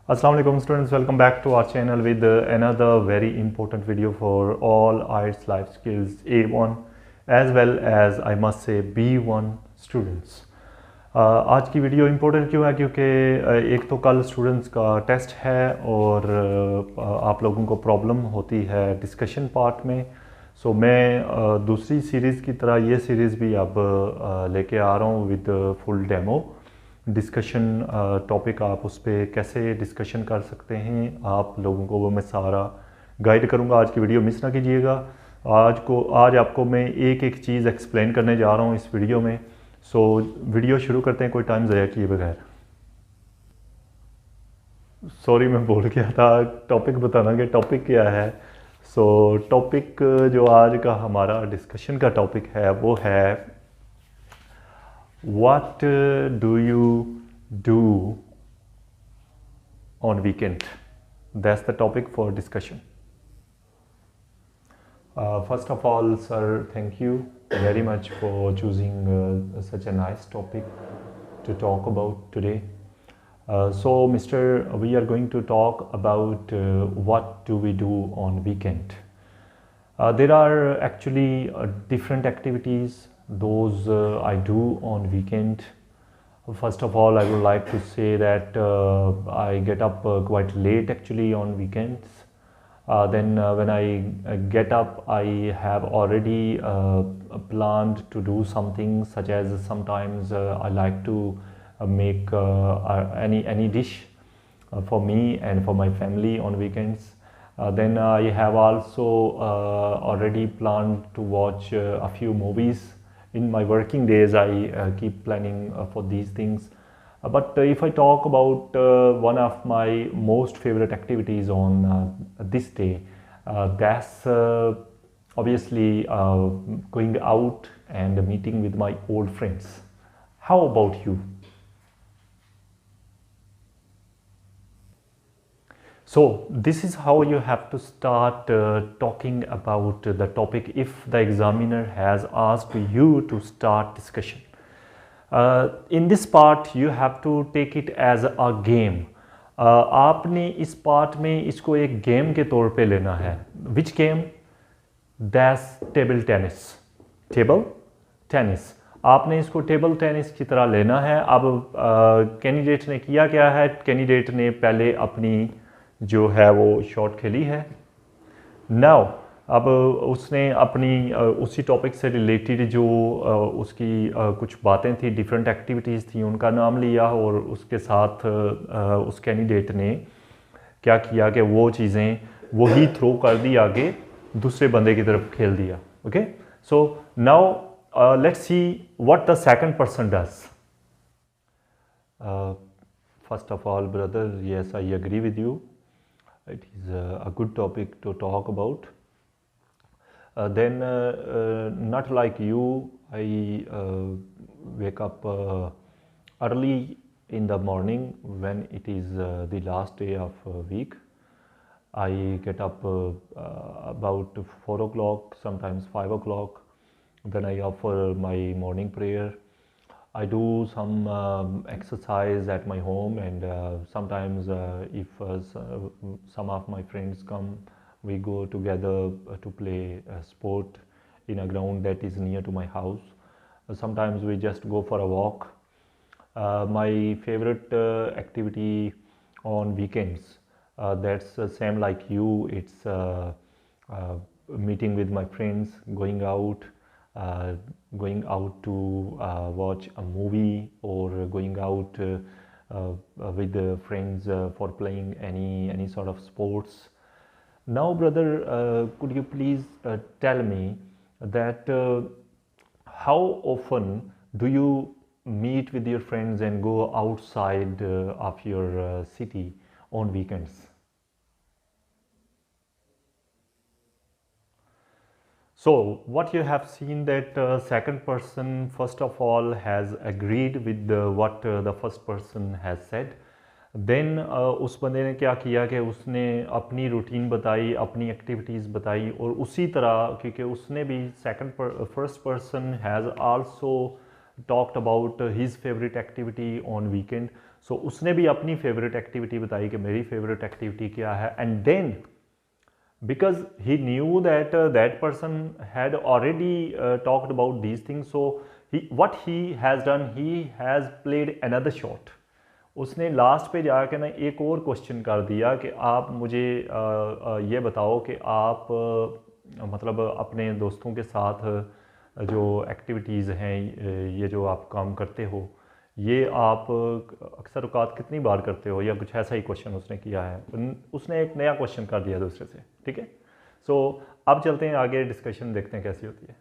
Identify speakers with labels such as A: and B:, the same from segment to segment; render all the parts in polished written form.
A: Assalamu alaikum students, welcome back to our channel with another very important video for all IELTS life skills A1 as well as I must say B1 students. आज की video important क्यों है क्योंकि एक तो कल students का test है और आप लोगों को प्रॉब्लम होती है डिस्कशन पार्ट में। सो मैं दूसरी सीरीज़ की तरह ये सीरीज़ भी अब लेके आ रहा हूँ with full demo discussion topic. आप उस पर कैसे डिस्कशन कर सकते हैं आप लोगों को वो मैं सारा गाइड करूँगा। आज की वीडियो मिस ना कीजिएगा। आज आपको मैं एक एक चीज़ एक्सप्लेन करने जा रहा हूँ इस वीडियो में। सो वीडियो शुरू करते हैं कोई टाइम ज़ाया किए बगैर। सॉरी मैं भूल गया था टॉपिक बताना कि टॉपिक क्या है। सो टॉपिक जो आज का हमारा डिस्कशन का टॉपिक है वो है What do you do on weekend? That's the topic for discussion. First of all, sir, thank you very much for choosing such a nice topic to talk about today. So, Mr. We are going to talk about what do we do on weekend. There are actually different activities those I do on weekend. First of all, I would like to say that I get up quite late actually on weekends. Then when I get up, I have already planned to do something, such as sometimes I like to make any dish for me and for my family on weekends. Then I have also already planned to watch a few movies. In my working days, I keep planning for these things. But if I talk about one of my most favorite activities on this day, that's obviously going out and meeting with my old friends. How about you? So this is how you have to start talking about the topic if the examiner has asked you to start discussion. In this part you have to take it as a game. आपने इस part में इसको एक game के तौर पे लेना है. Which game? That's table tennis. Table tennis. आपने इसको टेबल टेनिस की तरह लेना है. अब कैंडिडेट ने किया क्या है? कैंडिडेट ने पहले अपनी जो है वो शॉट खेली है. नाउ अब उसने अपनी उसी टॉपिक से रिलेटेड जो उसकी कुछ बातें थी, डिफरेंट एक्टिविटीज़ थी, उनका नाम लिया और उसके साथ उस कैंडिडेट ने क्या किया कि वो चीज़ें वही थ्रो कर दी आगे, दूसरे बंदे की तरफ खेल दिया. Okay, so now let's see what the second person does. First of all brother, yes I agree with you. It is a good topic to talk about. Then not like you, I wake up early in the morning when it is the last day of a week. I get up about 4 o'clock, sometimes 5 o'clock. Then I offer my morning prayer. I do some exercise at my home, and sometimes if some of my friends come, we go together to play sport in a ground that is near to my house. Sometimes we just go for a walk. My favorite activity on weekends, that's same like you, it's meeting with my friends, going out to watch a movie, or going out with friends for playing any sort of sports. Now brother, could you please tell me that how often do you meet with your friends and go outside of your city on weekends? So what you have seen that second person first of all has agreed with what the first person has said. Then उस बंदे ने क्या किया कि उसने अपनी routine बताई, अपनी एक्टिविटीज़ बताई, और उसी तरह क्योंकि उसने भी first person has also talked about his favorite activity on weekend. सो उसने भी अपनी फेवरेट एक्टिविटी बताई कि मेरी फेवरेट एक्टिविटी क्या है, and then because he knew that that person had already talked about these things, so what he has done, he has played another shot. उसने last पे जाके ना एक और क्वेश्चन कर दिया कि आप मुझे ये बताओ कि आप मतलब अपने दोस्तों के साथ जो एक्टिविटीज़ हैं, ये जो आप काम करते हो, ये आप अक्सर औकात कितनी बार करते हो, या कुछ ऐसा ही क्वेश्चन उसने किया है। उसने एक नया क्वेश्चन कर दिया दूसरे से, ठीक है। सो अब चलते हैं आगे, डिस्कशन देखते हैं कैसी होती है।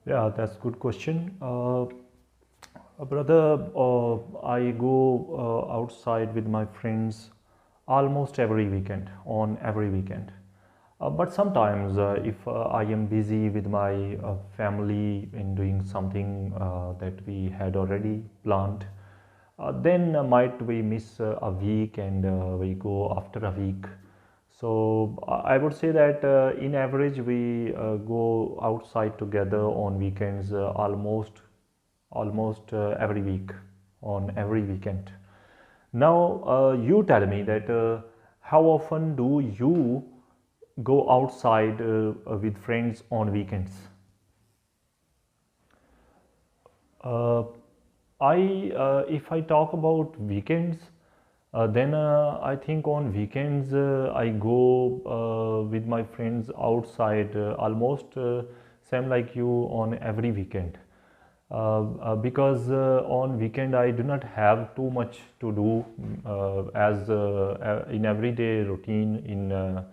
A: या that's good question brother. I go outside with my friends almost every weekend, on every weekend. But sometimes if I am busy with my family in doing something that we had already planned, then might we miss a week, and we go after a week. So I would say that in average we go outside together on weekends almost every week, on every weekend. Now you tell me that how often do you go outside with friends on weekends? If I talk about weekends, then I think on weekends I go with my friends outside almost same like you on every weekend. Because on weekend I do not have too much to do as in everyday routine. In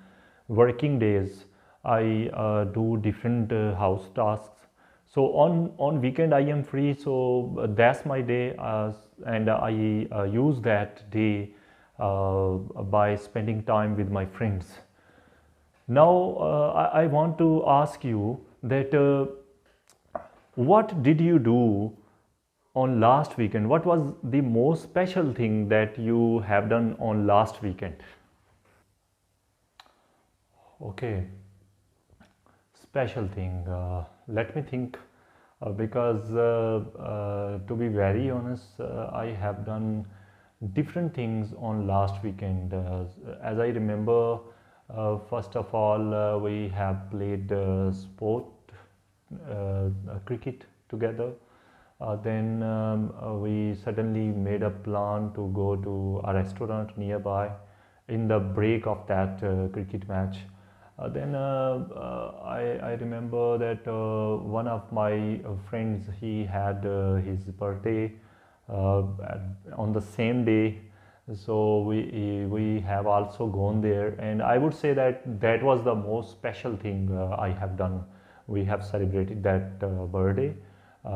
A: working days I do different house tasks. So on weekend I am free, so that's my day, and I use that day by spending time with my friends. Now I want to ask you that what did you do on last weekend? What was the most special thing that you have done on last weekend? Okay, special thing. Let me think. Because to be very honest, I have done different things on last weekend. As I remember, first of all, we have played sport, cricket together. Then we suddenly made a plan to go to a restaurant nearby in the break of that cricket match. Then I remember that one of my friends, he had his birthday on the same day, so we have also gone there, and I would say that that was the most special thing I have done. We have celebrated that birthday.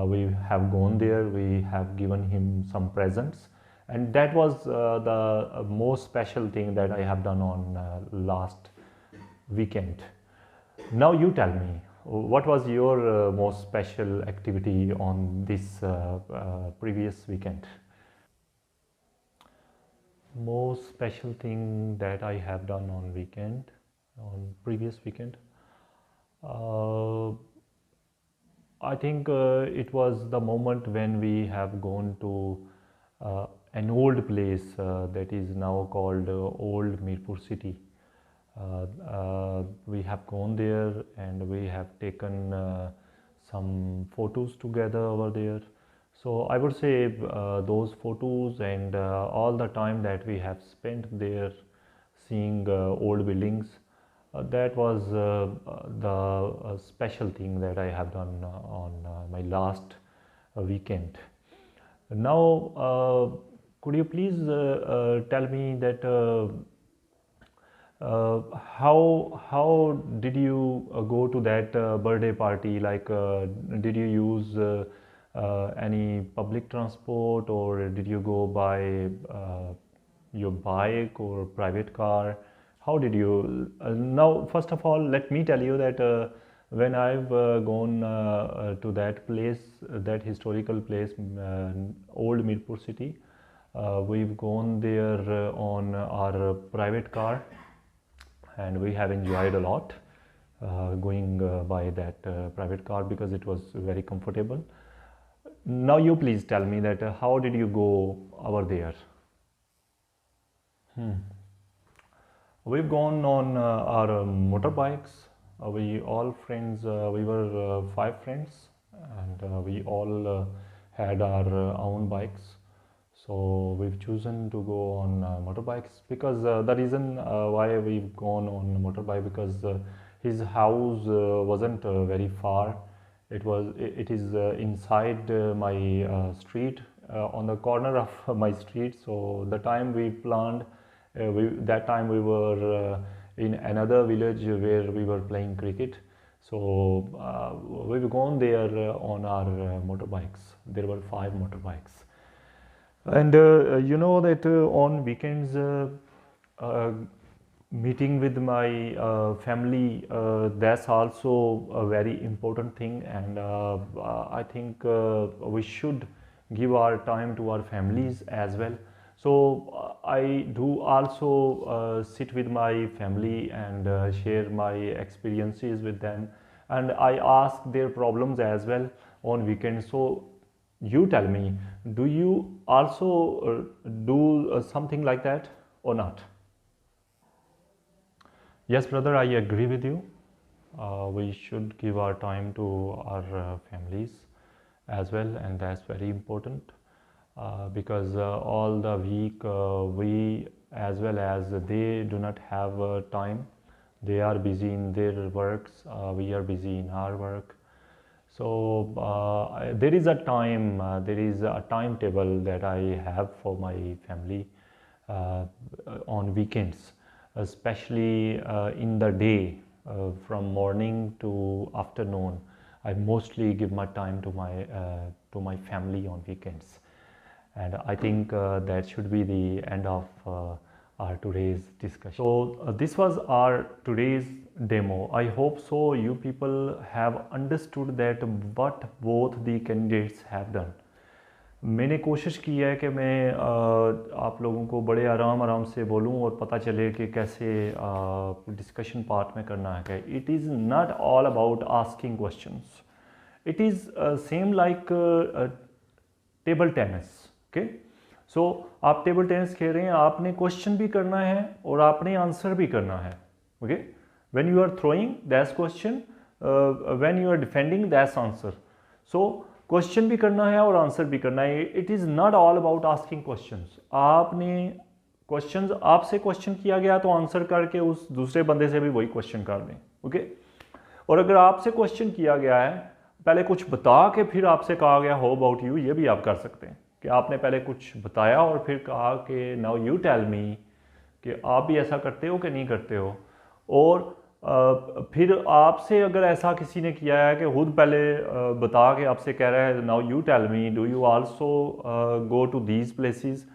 A: We have gone there, we have given him some presents, and that was the most special thing that I have done on last weekend. Now you tell me, what was your most special activity on this previous weekend? Most special thing that I have done on previous weekend. I think it was the moment when we have gone to an old place that is now called Old Mirpur City. We have gone there and we have taken some photos together over there. So I would say those photos and all the time that we have spent there seeing old buildings, that was the special thing that I have done on my last weekend. Now, could you please tell me that how did you go to that birthday party? Like, did you use any public transport, or did you go by your bike or private car? How did you? Now, first of all, let me tell you that when I've gone to that place, that historical place, Old Mirpur City, we've gone there on our private car, and we have enjoyed a lot going by that private car because it was very comfortable. now you please tell me that how did you go over there? We've gone on our motorbikes. We all friends, we were 5 friends, and we all had our own bikes. So we've chosen to go on motorbikes because the reason why we've gone on motorbike, because his house wasn't very far. It is inside my street, on the corner of my street. So the time we planned, that time we were in another village where we were playing cricket. So we've gone there on our motorbikes. There were 5 motorbikes. And you know that on weekends, meeting with my family, that's also a very important thing. And I think we should give our time to our families as well. So I do also sit with my family and share my experiences with them, and I ask their problems as well on weekends. So you tell me, do you also do something like that or not? Yes, brother, I agree with you. We should give our time to our families as well, and that's very important because all the week we as well as they do not have time. They are busy in their works, we are busy in our work. So there is a time, there is a timetable that I have for my family on weekends, especially in the day, from morning to afternoon. I mostly give my time to my family on weekends, and I think that should be the end of our today's discussion. So this was our today's demo. I hope so you people have understood that what both the candidates have done. मैंने कोशिश की है कि मैं आप लोगों को बड़े आराम से बोलूं और पता चले कि कैसे डिस्कशन पार्ट में करना है. It is not all about asking questions. It is same like table tennis. Okay, so आप टेबल टेनिस खेल रहे हैं, आपने क्वेश्चन भी करना है और आपने आंसर भी करना है. Okay, when you are throwing that's question, when you are defending that's answer. So question भी करना है और आंसर भी करना है. It is not all about asking questions. आपने क्वेश्चंस, आपसे क्वेश्चन किया गया तो आंसर करके उस दूसरे बंदे से भी वही क्वेश्चन कर दें. ओके, और अगर आपसे क्वेश्चन किया गया है, पहले कुछ बता के फिर आपसे कहा गया हाउ अबाउट यू, ये भी आप कर सकते हैं कि आपने पहले कुछ बताया और फिर कहा कि नाउ यू टेल मी कि आप भी ऐसा करते हो कि नहीं करते हो. और फिर आपसे अगर ऐसा किसी ने किया है कि खुद पहले बता के आपसे कह रहा है now you tell me do you also go to these places,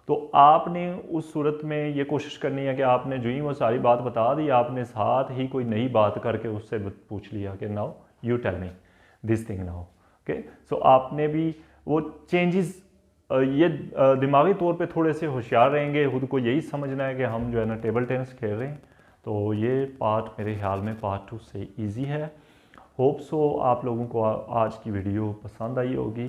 A: तो आपने उस सूरत में ये कोशिश करनी है कि आपने जो ही वो सारी बात बता दी, आपने साथ ही कोई नई बात करके उससे पूछ लिया कि now you tell me this thing now. Okay, so आपने भी वो चेंजेस, ये दिमागी तौर पे थोड़े से होशियार रहेंगे. खुद को यही समझना है कि हम जो है ना टेबल टेनिस खेल रहे हैं. तो ये पार्ट मेरे ख्याल में पार्ट 2 से इजी है. होप सो आप लोगों को आज की वीडियो पसंद आई होगी.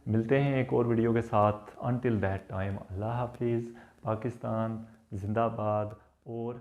A: मिलते हैं एक और वीडियो के साथ. अनटिल दैट टाइम, अल्लाह हाफिज़. पाकिस्तान जिंदाबाद. और